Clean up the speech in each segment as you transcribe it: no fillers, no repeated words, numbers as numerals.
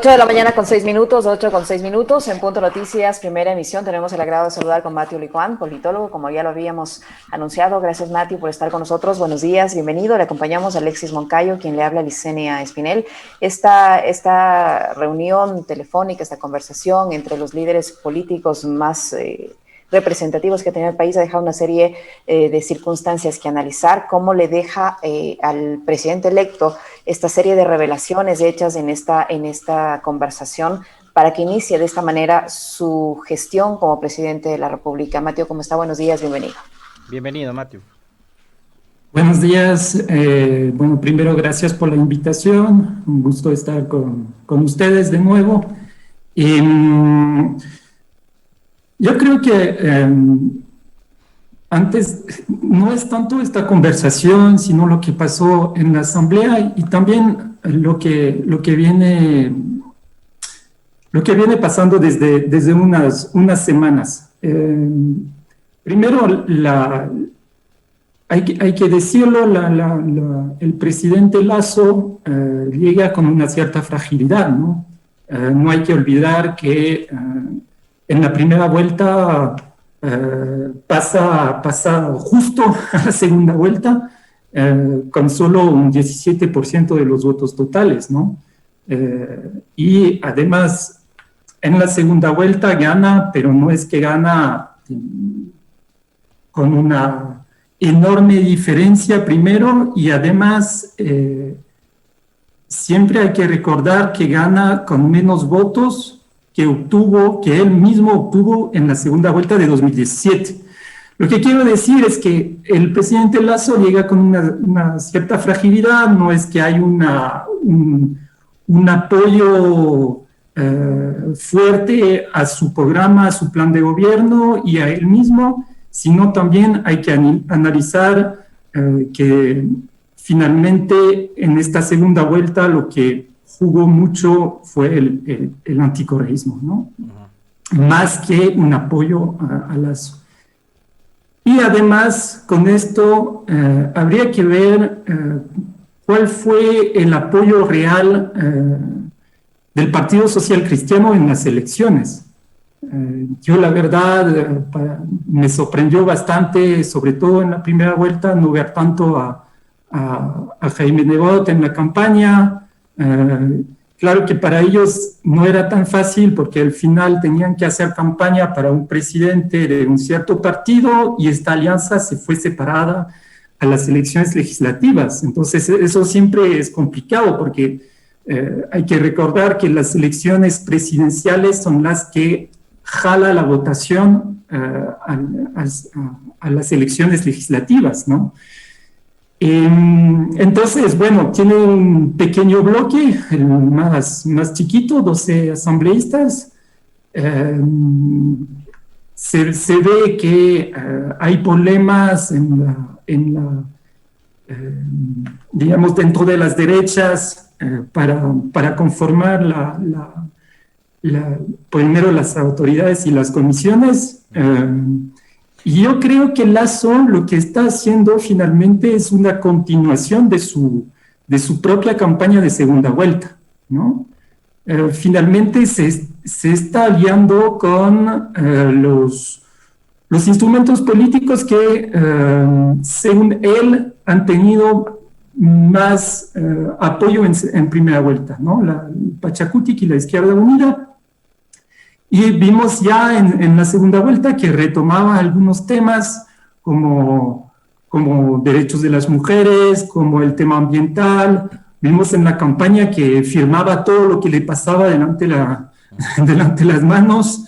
8 de la mañana con 6 minutos, 8 con 6 minutos, en Punto Noticias, primera emisión. Tenemos el agrado de saludar con Matthew Licuán, politólogo, como ya lo habíamos anunciado. Gracias, Matthew, por estar con nosotros. Buenos días, bienvenido. Le acompañamos a Alexis Moncayo, quien le habla, Licenia Espinel. Esta reunión telefónica, esta conversación entre los líderes políticos más representativos que tenía el país ha dejado una serie de circunstancias que analizar. ¿Cómo le deja al presidente electo esta serie de revelaciones hechas en esta conversación para que inicie de esta manera su gestión como presidente de la República? Mateo, ¿cómo está? Buenos días, bienvenido. Bienvenido, Mateo. Buenos días. Bueno, primero, gracias por la invitación. Un gusto estar con ustedes de nuevo. Yo creo que antes no es tanto esta conversación, sino lo que pasó en la Asamblea y también lo que viene pasando desde unas semanas. Primero, hay que decirlo, el presidente Lasso llega con una cierta fragilidad, ¿no? No hay que olvidar que en la primera vuelta pasa justo a la segunda vuelta con solo un 17% de los votos totales, ¿no? Y además en la segunda vuelta gana, pero no es que gana con una enorme diferencia primero, y además siempre hay que recordar que gana con menos votos que él mismo obtuvo en la segunda vuelta de 2017. Lo que quiero decir es que el presidente Lasso llega con una cierta fragilidad. No es que hay un apoyo fuerte a su programa, a su plan de gobierno y a él mismo, sino también hay que analizar que finalmente en esta segunda vuelta lo que jugó mucho fue el anticorreísmo, ¿no? Más que un apoyo a Lasso. Y además, con esto habría que ver cuál fue el apoyo real del Partido Social Cristiano en las elecciones. Yo, la verdad, me sorprendió bastante, sobre todo en la primera vuelta, no ver tanto a Jaime Nebot en la campaña. Claro que para ellos no era tan fácil porque al final tenían que hacer campaña para un presidente de un cierto partido y esta alianza se fue separada a las elecciones legislativas. Entonces eso siempre es complicado porque hay que recordar que las elecciones presidenciales son las que jala la votación a las elecciones legislativas, ¿no? Entonces, bueno, tiene un pequeño bloque, el más chiquito, 12 asambleístas. Se ve que hay problemas digamos, dentro de las derechas para conformar primero las autoridades y las comisiones. Y yo creo que Lasso lo que está haciendo finalmente es una continuación de su propia campaña de segunda vuelta, ¿no? Finalmente se está aliando con los instrumentos políticos que, según él, han tenido más apoyo en primera vuelta, ¿no? El Pachacutic y la Izquierda Unida. Y vimos ya en la segunda vuelta que retomaba algunos temas como derechos de las mujeres, como el tema ambiental. Vimos en la campaña que firmaba todo lo que le pasaba delante de las manos,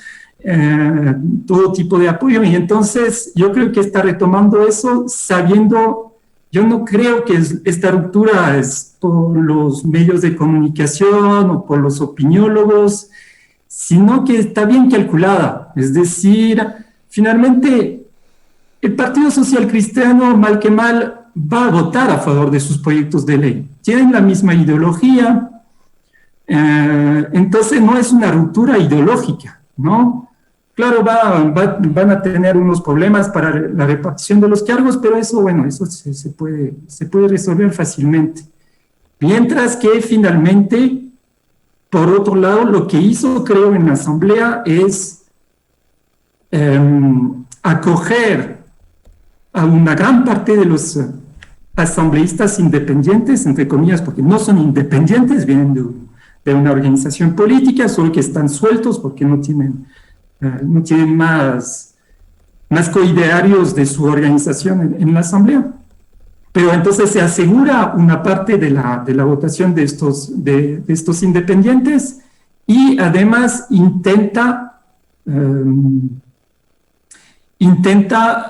todo tipo de apoyo. Y entonces yo creo que está retomando eso sabiendo, yo no creo que esta ruptura es por los medios de comunicación o por los opiniólogos, sino que está bien calculada. Es decir, finalmente, el Partido Social Cristiano, mal que mal, va a votar a favor de sus proyectos de ley. Tienen la misma ideología, entonces no es una ruptura ideológica, ¿no? Claro, van a tener unos problemas para la repartición de los cargos, pero eso, bueno, eso se puede resolver fácilmente. Mientras que finalmente por otro lado, lo que hizo, creo, en la Asamblea es acoger a una gran parte de los asambleístas independientes, entre comillas, porque no son independientes, vienen de una organización política, solo que están sueltos porque no tienen más coidearios de su organización en la Asamblea. Pero entonces se asegura una parte de la votación de estos independientes y además intenta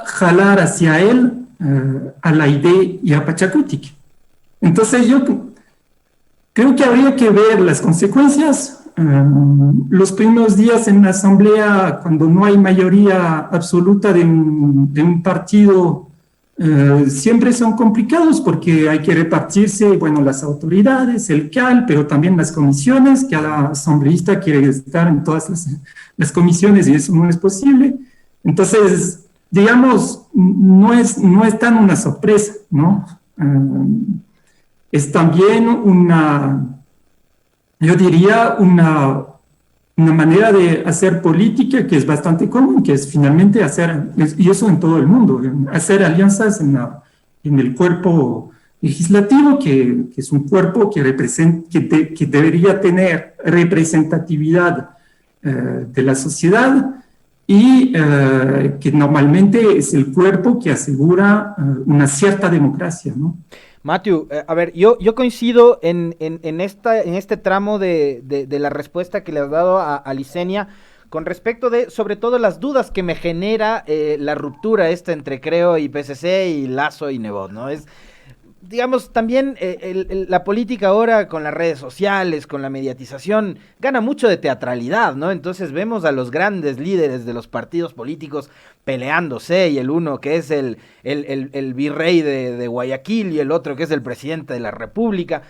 jalar hacia él a la ID y a Pachacutic. Entonces yo creo que habría que ver las consecuencias. Los primeros días en la Asamblea, cuando no hay mayoría absoluta de un partido, siempre son complicados porque hay que repartirse, bueno, las autoridades, el CAL, pero también las comisiones, que a la asambleísta quiere estar en todas las comisiones y eso no es posible. Entonces, digamos, no es tan una sorpresa, ¿no? Es también yo diría, una manera de hacer política que es bastante común, que es finalmente y eso en todo el mundo, hacer alianzas en el cuerpo legislativo, que es un cuerpo que debería tener representatividad de la sociedad y que normalmente es el cuerpo que asegura una cierta democracia, ¿no? Matthew, a ver, yo coincido en este tramo de la respuesta que le has dado a Licenia con respecto de, sobre todo, las dudas que me genera la ruptura entre Creo y PSC y Lasso y Nebot, ¿no? Es, digamos, también la política ahora con las redes sociales, con la mediatización, gana mucho de teatralidad, ¿no? Entonces vemos a los grandes líderes de los partidos políticos peleándose, y el uno que es el virrey de Guayaquil y el otro que es el presidente de la República.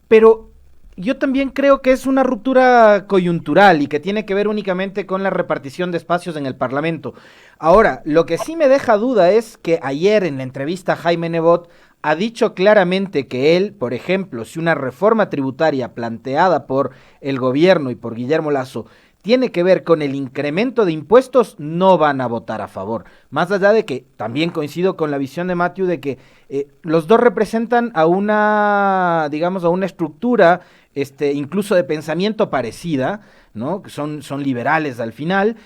Pero yo también creo que es una ruptura coyuntural y que tiene que ver únicamente con la repartición de espacios en el Parlamento. Ahora, lo que sí me deja duda es que ayer en la entrevista a Jaime Nebot ha dicho claramente que él, por ejemplo, si una reforma tributaria planteada por el gobierno y por Guillermo Lasso tiene que ver con el incremento de impuestos, no van a votar a favor. Más allá de que también coincido con la visión de Matthew de que los dos representan a una, digamos, a una estructura incluso de pensamiento parecida, ¿no? Que son liberales al final,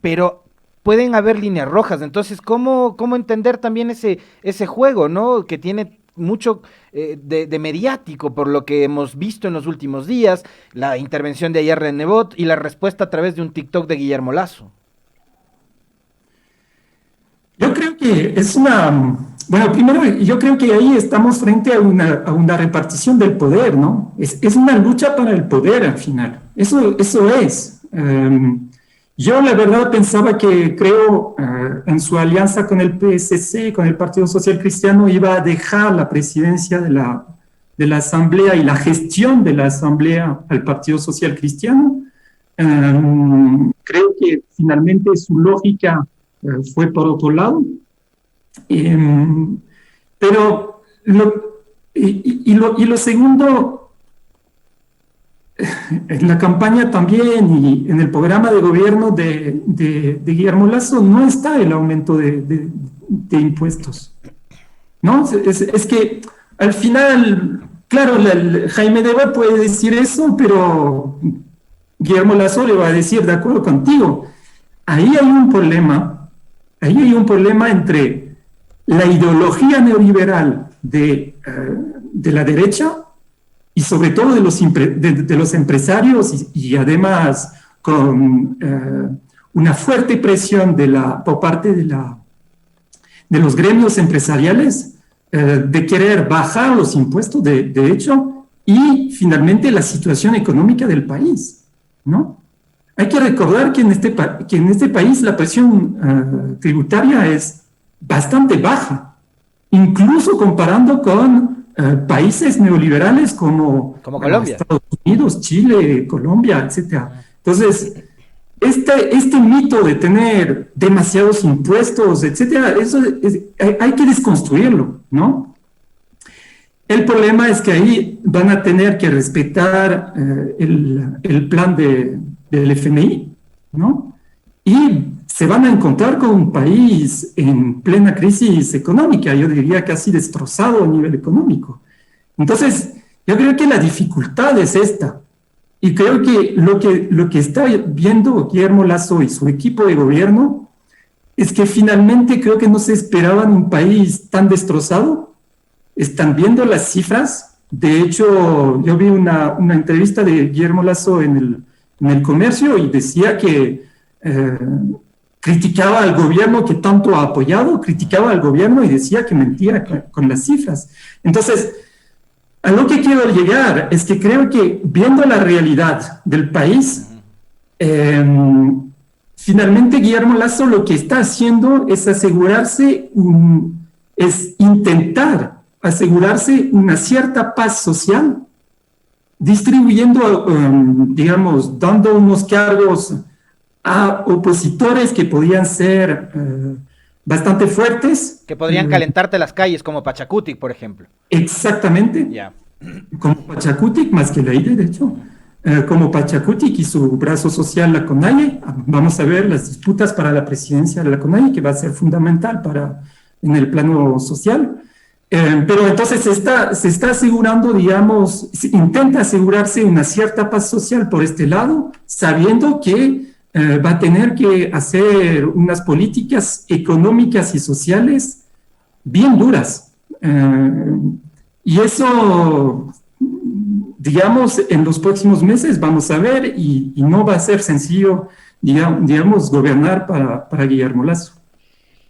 pero pueden haber líneas rojas. Entonces, ¿cómo entender también ese juego, ¿no? Que tiene mucho de mediático por lo que hemos visto en los últimos días, la intervención de ayer de Nebot y la respuesta a través de un TikTok de Guillermo Lasso. Yo creo que bueno, primero yo creo que ahí estamos frente a una repartición del poder, ¿no? Es una lucha para el poder al final, eso es. Yo la verdad pensaba que Creo en su alianza con el PSC, con el Partido Social Cristiano, iba a dejar la presidencia de la Asamblea y la gestión de la Asamblea al Partido Social Cristiano. Creo que finalmente su lógica fue por otro lado. Pero lo segundo, en la campaña también y en el programa de gobierno de Guillermo Lasso no está el aumento de impuestos, ¿no? Es que al final, claro, Jaime Nebot puede decir eso, pero Guillermo Lasso le va a decir, de acuerdo contigo. Ahí hay un problema entre la ideología neoliberal de la derecha y sobre todo de los empresarios y además con una fuerte presión por parte de los gremios empresariales de querer bajar los impuestos de hecho y finalmente la situación económica del país, ¿no? Hay que recordar que en este país la presión tributaria es bastante baja, incluso comparando con países neoliberales como Colombia, Estados Unidos, Chile, Colombia, etcétera. Entonces, este mito de tener demasiados impuestos, etcétera, eso hay que desconstruirlo, ¿no? El problema es que ahí van a tener que respetar el plan del FMI, ¿no? Y se van a encontrar con un país en plena crisis económica, yo diría casi destrozado a nivel económico. Entonces, yo creo que la dificultad es esta. Y creo que lo que está viendo Guillermo Lasso y su equipo de gobierno es que finalmente creo que no se esperaban un país tan destrozado. Están viendo las cifras. De hecho, yo vi una entrevista de Guillermo Lasso en el Comercio y decía que criticaba al gobierno que tanto ha apoyado, criticaba al gobierno y decía que mentía con las cifras. Entonces, a lo que quiero llegar es que creo que viendo la realidad del país, finalmente Guillermo Lasso lo que está haciendo es es intentar asegurarse una cierta paz social, distribuyendo, digamos, dando unos cargos a opositores que podían ser bastante fuertes. Que podrían calentarte las calles, como Pachacutic, por ejemplo. Exactamente. Yeah. Como Pachacutic, más que Leide, de hecho. Como Pachacutic y su brazo social, la CONAIE. Vamos a ver las disputas para la presidencia de la CONAIE, que va a ser fundamental en el plano social. Pero entonces se está asegurando, digamos, intenta asegurarse una cierta paz social por este lado, sabiendo que va a tener que hacer unas políticas económicas y sociales bien duras. Y eso, digamos, en los próximos meses vamos a ver y no va a ser sencillo, digamos, gobernar para Guillermo Lasso.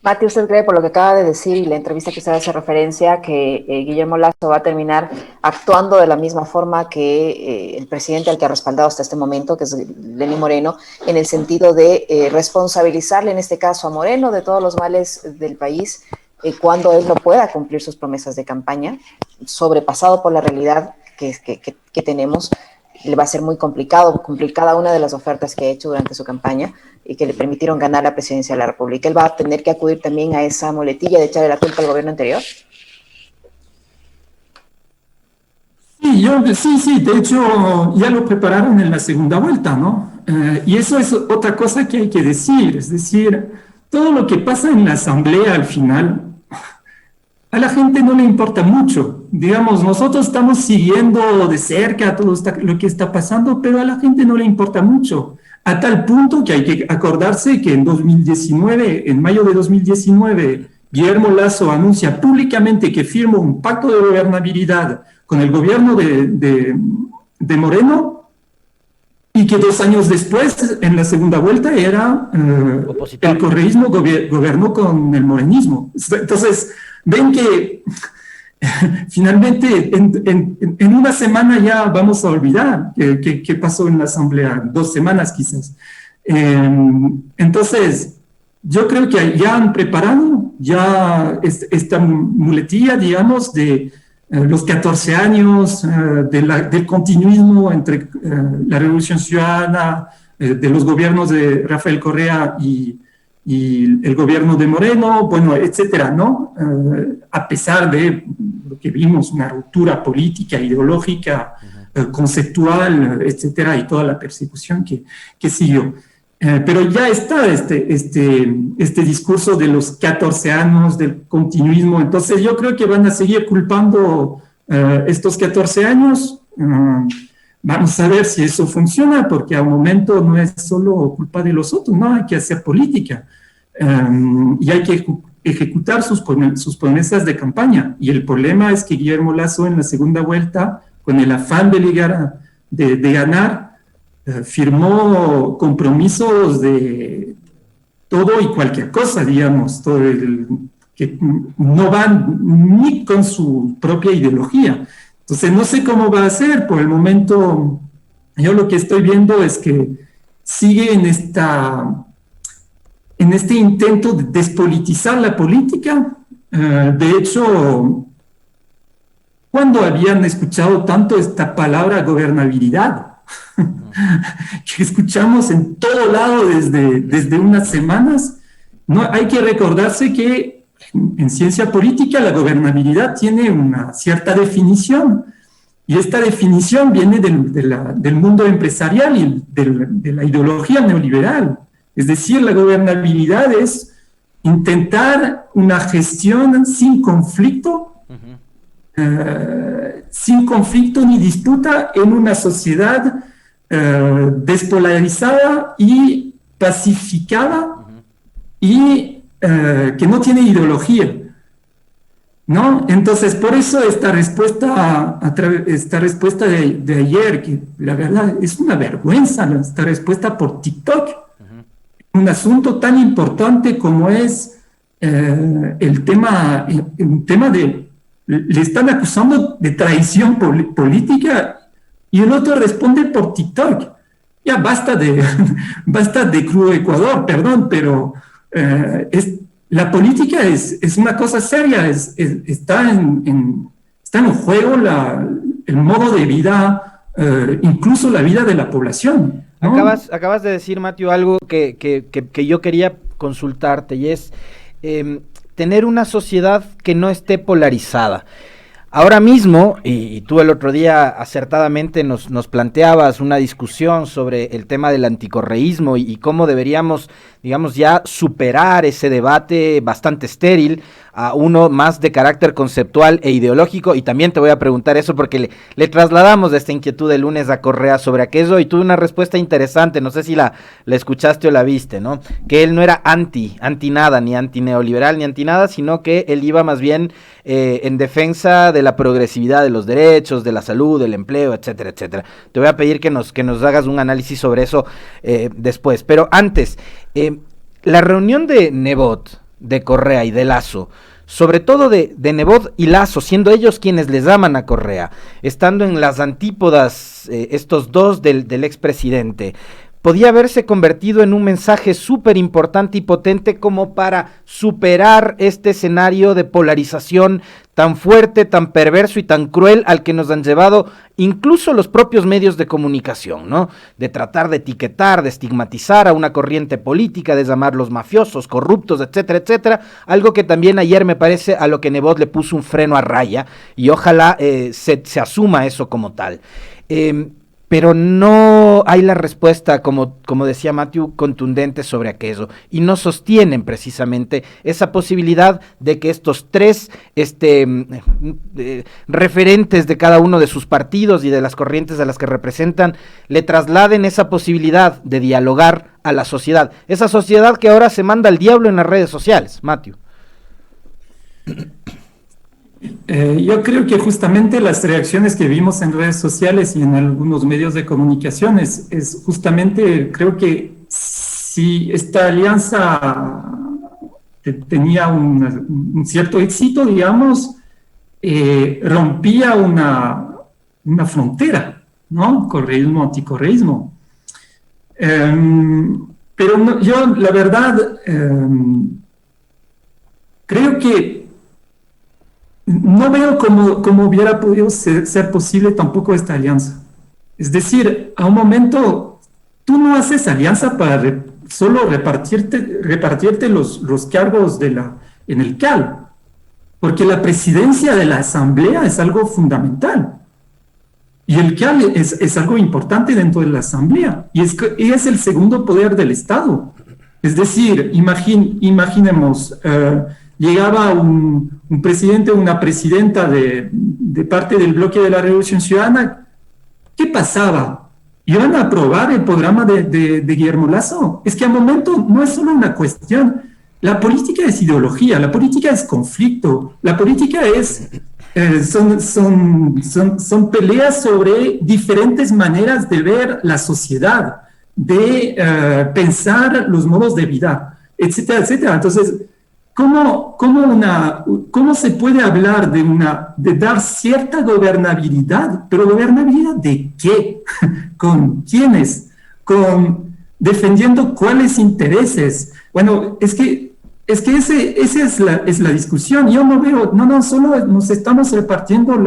Mati, ¿usted cree, por lo que acaba de decir y la entrevista que usted hace referencia, que Guillermo Lasso va a terminar actuando de la misma forma que el presidente al que ha respaldado hasta este momento, que es Lenín Moreno, en el sentido de responsabilizarle, en este caso a Moreno, de todos los males del país cuando él no pueda cumplir sus promesas de campaña, sobrepasado por la realidad que tenemos? Le va a ser muy complicado cumplir cada una de las ofertas que ha hecho durante su campaña y que le permitieron ganar la presidencia de la República. ¿Él va a tener que acudir también a esa muletilla de echarle la culpa al gobierno anterior? Sí, de hecho ya lo prepararon en la segunda vuelta, ¿no? Y eso es otra cosa que hay que decir, es decir, todo lo que pasa en la asamblea al final, a la gente no le importa mucho. Digamos, nosotros estamos siguiendo de cerca todo lo que está pasando, pero a la gente no le importa mucho. A tal punto que hay que acordarse que en mayo de 2019, Guillermo Lasso anuncia públicamente que firma un pacto de gobernabilidad con el gobierno de Moreno y que 2 años después, en la segunda vuelta, el correísmo gobernó con el morenismo. Entonces, ven que finalmente en una semana ya vamos a olvidar qué pasó en la asamblea, 2 semanas quizás. Entonces, yo creo que ya han preparado esta muletilla, digamos, de los 14 años del continuismo entre la Revolución Ciudadana, de los gobiernos de Rafael Correa y el gobierno de Moreno, bueno, etcétera, ¿no? A pesar de lo que vimos, una ruptura política, ideológica, conceptual, etcétera, y toda la persecución que siguió. Pero ya está este discurso de los 14 años del continuismo, entonces yo creo que van a seguir culpando estos 14 años. Vamos a ver si eso funciona, porque a un momento no es solo culpa de los otros, no, hay que hacer política y hay que ejecutar sus promesas de campaña. Y el problema es que Guillermo Lasso en la segunda vuelta, con el afán de ganar, firmó compromisos de todo y cualquier cosa, digamos, que no van ni con su propia ideología. Entonces, no sé cómo va a ser. Por el momento, yo lo que estoy viendo es que sigue en este intento de despolitizar la política. De hecho, ¿cuándo habían escuchado tanto esta palabra gobernabilidad? Que escuchamos en todo lado desde unas semanas. No, hay que recordarse que en ciencia política la gobernabilidad tiene una cierta definición, y esta definición viene del mundo empresarial y de la ideología neoliberal. Es decir, la gobernabilidad es intentar una gestión sin conflicto, sin conflicto ni disputa en una sociedad despolarizada y pacificada y que no tiene ideología, ¿no? Entonces, por eso esta respuesta de ayer, que la verdad es una vergüenza, esta respuesta por TikTok, un asunto tan importante como es el tema de, le están acusando de traición política y el otro responde por TikTok. Ya basta de crudo Ecuador, perdón, pero la política es una cosa seria, está en juego el modo de vida, incluso la vida de la población, ¿no? Acabas de decir, Matthew, algo que yo quería consultarte, y es tener una sociedad que no esté polarizada. Ahora mismo, y tú el otro día acertadamente nos planteabas una discusión sobre el tema del anticorreísmo y cómo deberíamos, digamos, ya superar ese debate bastante estéril a uno más de carácter conceptual e ideológico, y también te voy a preguntar eso porque le trasladamos esta inquietud el lunes a Correa sobre aquello y tuve una respuesta interesante, no sé si la escuchaste o la viste, ¿no? Que él no era anti nada, ni anti neoliberal, ni anti nada, sino que él iba más bien en defensa de la progresividad de los derechos, de la salud, del empleo, etcétera, etcétera. Te voy a pedir que nos hagas un análisis sobre eso después, pero antes, la reunión de Nebot, de Correa y de Lasso, sobre todo de Nebot y Lasso, siendo ellos quienes les aman a Correa, estando en las antípodas estos dos del expresidente, podía haberse convertido en un mensaje súper importante y potente como para superar este escenario de polarización tan fuerte, tan perverso y tan cruel al que nos han llevado incluso los propios medios de comunicación, ¿no? De tratar de etiquetar, de estigmatizar a una corriente política, de llamarlos mafiosos, corruptos, etcétera, etcétera, algo que también ayer me parece a lo que Nebot le puso un freno a raya, y ojalá se asuma eso como tal. Pero no hay la respuesta, como decía Matthew, contundente sobre aquello, y no sostienen precisamente esa posibilidad de que estos tres referentes de cada uno de sus partidos y de las corrientes a las que representan le trasladen esa posibilidad de dialogar a la sociedad, esa sociedad que ahora se manda al diablo en las redes sociales. Matthew. Yo creo que justamente las reacciones que vimos en redes sociales y en algunos medios de comunicación es justamente, creo que si esta alianza tenía un cierto éxito, digamos, rompía una frontera, ¿no? Correísmo, anticorreísmo. Pero no, yo, la verdad, creo que no veo cómo hubiera podido ser posible tampoco esta alianza. Es decir, a un momento, tú no haces alianza para solo repartirte los cargos en el CAL, porque la presidencia de la Asamblea es algo fundamental. Y el CAL es algo importante dentro de la Asamblea, y es el segundo poder del Estado. Es decir, imaginemos... llegaba un presidente o una presidenta de parte del bloque de la Revolución Ciudadana, ¿qué pasaba? ¿Iban a aprobar el programa de Guillermo Lasso? Es que al momento no es solo una cuestión, la política es ideología, la política es conflicto, la política son peleas sobre diferentes maneras de ver la sociedad, de pensar los modos de vida, etcétera, etcétera. Entonces, ¿Cómo se puede hablar de dar cierta gobernabilidad? ¿Pero gobernabilidad de qué? ¿Con quiénes? ¿Defendiendo cuáles intereses? Bueno, es que esa es la discusión. Yo no veo, solo nos estamos repartiendo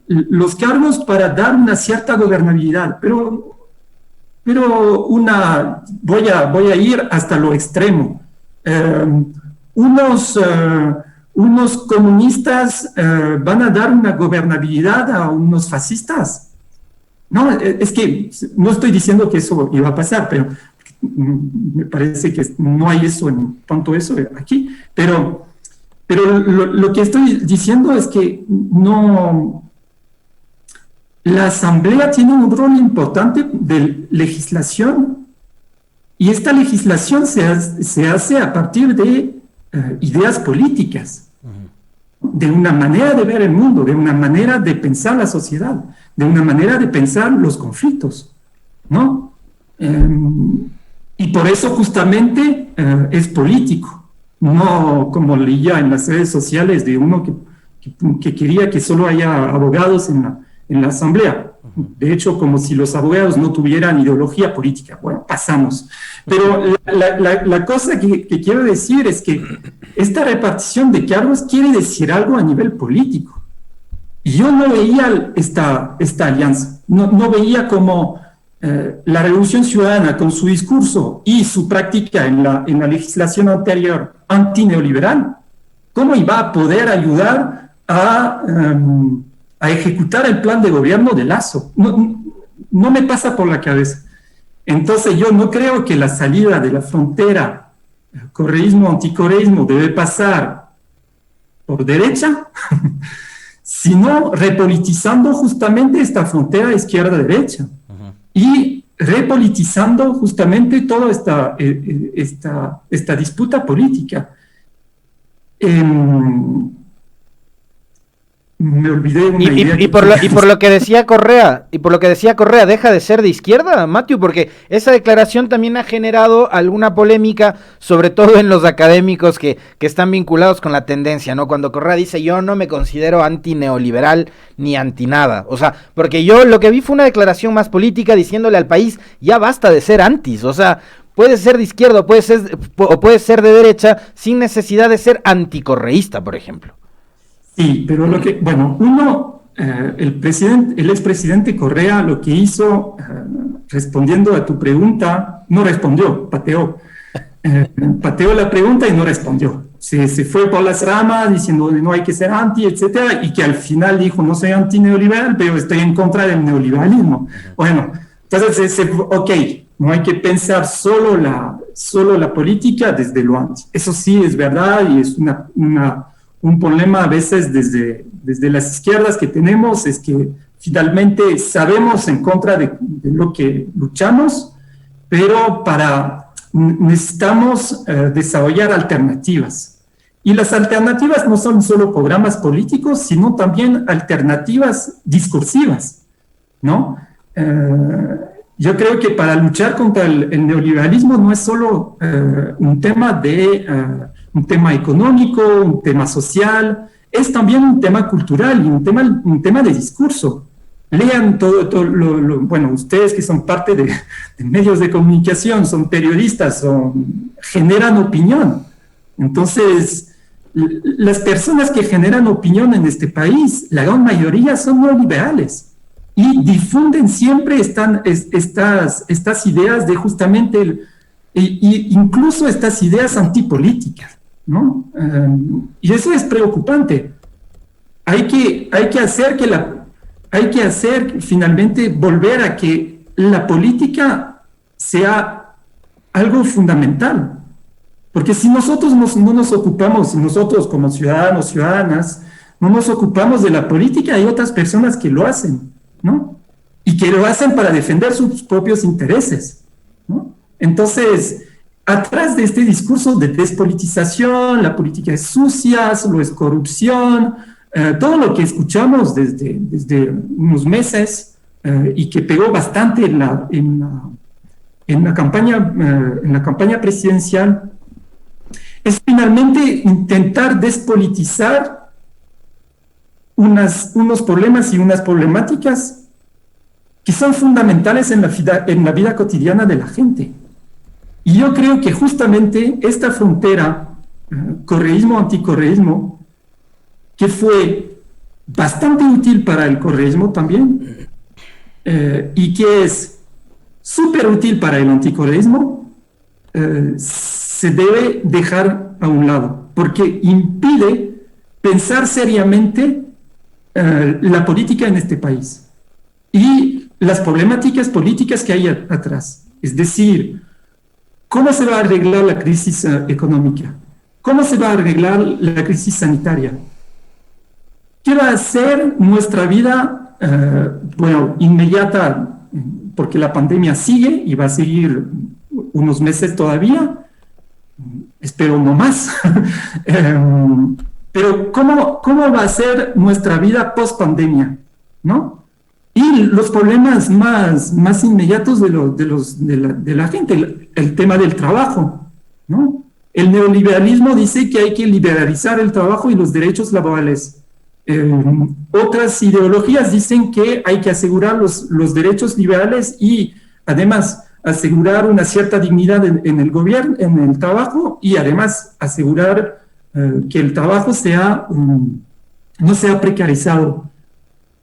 los cargos para dar una cierta gobernabilidad, pero voy a ir hasta lo extremo. unos comunistas van a dar una gobernabilidad a unos fascistas. No, es que no estoy diciendo que eso iba a pasar, pero me parece que no hay eso en tanto eso aquí, pero lo que estoy diciendo es que no, la Asamblea tiene un rol importante de legislación y esta legislación se hace a partir de ideas políticas, de una manera de ver el mundo, de una manera de pensar la sociedad, de una manera de pensar los conflictos, ¿no? Y por eso justamente es político, no como leía en las redes sociales de uno que quería que solo haya abogados en la Asamblea. De hecho, como si los abogados no tuvieran ideología política. Bueno, pasamos. Pero la cosa que quiero decir es que esta repartición de cargos quiere decir algo a nivel político. Y yo no veía esta alianza, no veía como la Revolución Ciudadana con su discurso y su práctica en la legislación anterior antineoliberal, cómo iba a poder ayudar a ejecutar el plan de gobierno de Lasso. No me pasa por la cabeza. Entonces yo no creo que la salida de la frontera correísmo-anticorreísmo debe pasar por derecha, sino repolitizando justamente esta frontera izquierda-derecha y repolitizando justamente toda esta disputa política. Me olvidé una idea. Y por lo que decía Correa, deja de ser de izquierda, Matthew, porque esa declaración también ha generado alguna polémica, sobre todo en los académicos que están vinculados con la tendencia, ¿no? Cuando Correa dice, yo no me considero antineoliberal ni anti nada, o sea, porque yo lo que vi fue una declaración más política diciéndole al país, ya basta de ser antis, o sea, puedes ser de izquierda o puedes ser de derecha sin necesidad de ser anticorreísta, por ejemplo. Sí, pero el expresidente Correa lo que hizo, respondiendo a tu pregunta, no respondió, pateó la pregunta y no respondió. Se fue por las ramas diciendo no hay que ser anti, etcétera, y que al final dijo no soy anti-neoliberal, pero estoy en contra del neoliberalismo. Bueno, entonces, ok, no hay que pensar solo la política desde lo anti. Eso sí es verdad y es un problema a veces desde las izquierdas que tenemos, es que finalmente sabemos en contra de lo que luchamos, pero necesitamos desarrollar alternativas. Y las alternativas no son solo programas políticos, sino también alternativas discursivas, ¿no? Yo creo que para luchar contra el neoliberalismo no es solo un tema económico, un tema social, es también un tema cultural y un tema de discurso. Lean bueno, ustedes que son parte de medios de comunicación, son periodistas, generan opinión. Entonces, las personas que generan opinión en este país, la gran mayoría son neoliberales y difunden siempre estas ideas de justamente, incluso estas ideas antipolíticas, ¿no? Y eso es preocupante. Hay que hacer finalmente volver a que la política sea algo fundamental. Porque si nosotros no nos ocupamos, si nosotros como ciudadanos, ciudadanas, no nos ocupamos de la política, hay otras personas que lo hacen, ¿no? Y que lo hacen para defender sus propios intereses, ¿no? Entonces, atrás de este discurso de despolitización, la política es sucia, solo es corrupción, todo lo que escuchamos desde unos meses y que pegó bastante en la campaña presidencial, es finalmente intentar despolitizar unos problemas y unas problemáticas que son fundamentales en la vida cotidiana de la gente. Y yo creo que justamente esta frontera, correísmo-anticorreísmo, que fue bastante útil para el correísmo también, y que es súper útil para el anticorreísmo, se debe dejar a un lado, porque impide pensar seriamente la política en este país y las problemáticas políticas que hay atrás. Es decir, ¿cómo se va a arreglar la crisis económica? ¿Cómo se va a arreglar la crisis sanitaria? ¿Qué va a ser nuestra vida, inmediata, porque la pandemia sigue y va a seguir unos meses todavía? Espero no más. Pero ¿cómo va a ser nuestra vida post-pandemia? ¿No? Y los problemas más inmediatos de la gente, el tema del trabajo, ¿no? El neoliberalismo dice que hay que liberalizar el trabajo y los derechos laborales. Otras ideologías dicen que hay que asegurar los derechos liberales y además asegurar una cierta dignidad en el gobierno, en el trabajo, y además asegurar que el trabajo no sea precarizado.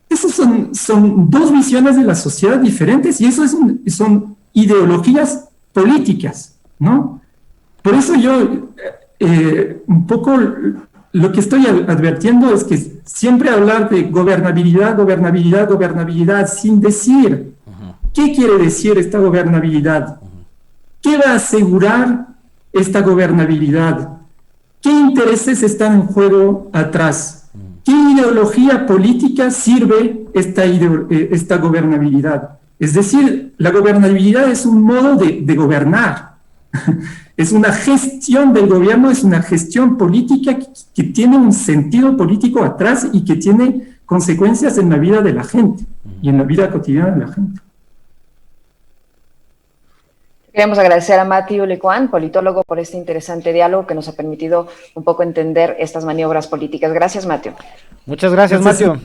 Esas son dos visiones de la sociedad diferentes y eso son ideologías políticas, ¿no? Por eso yo un poco lo que estoy advirtiendo es que siempre hablar de gobernabilidad, gobernabilidad, gobernabilidad, sin decir qué quiere decir esta gobernabilidad, qué va a asegurar esta gobernabilidad, qué intereses están en juego atrás, qué ideología política sirve esta gobernabilidad. Es decir, la gobernabilidad es un modo de gobernar. Es una gestión del gobierno, es una gestión política que tiene un sentido político atrás y que tiene consecuencias en la vida de la gente y en la vida cotidiana de la gente. Queremos agradecer a Matthew Lecuan, politólogo, por este interesante diálogo que nos ha permitido un poco entender estas maniobras políticas. Gracias, Matthew. Muchas gracias, Matthew.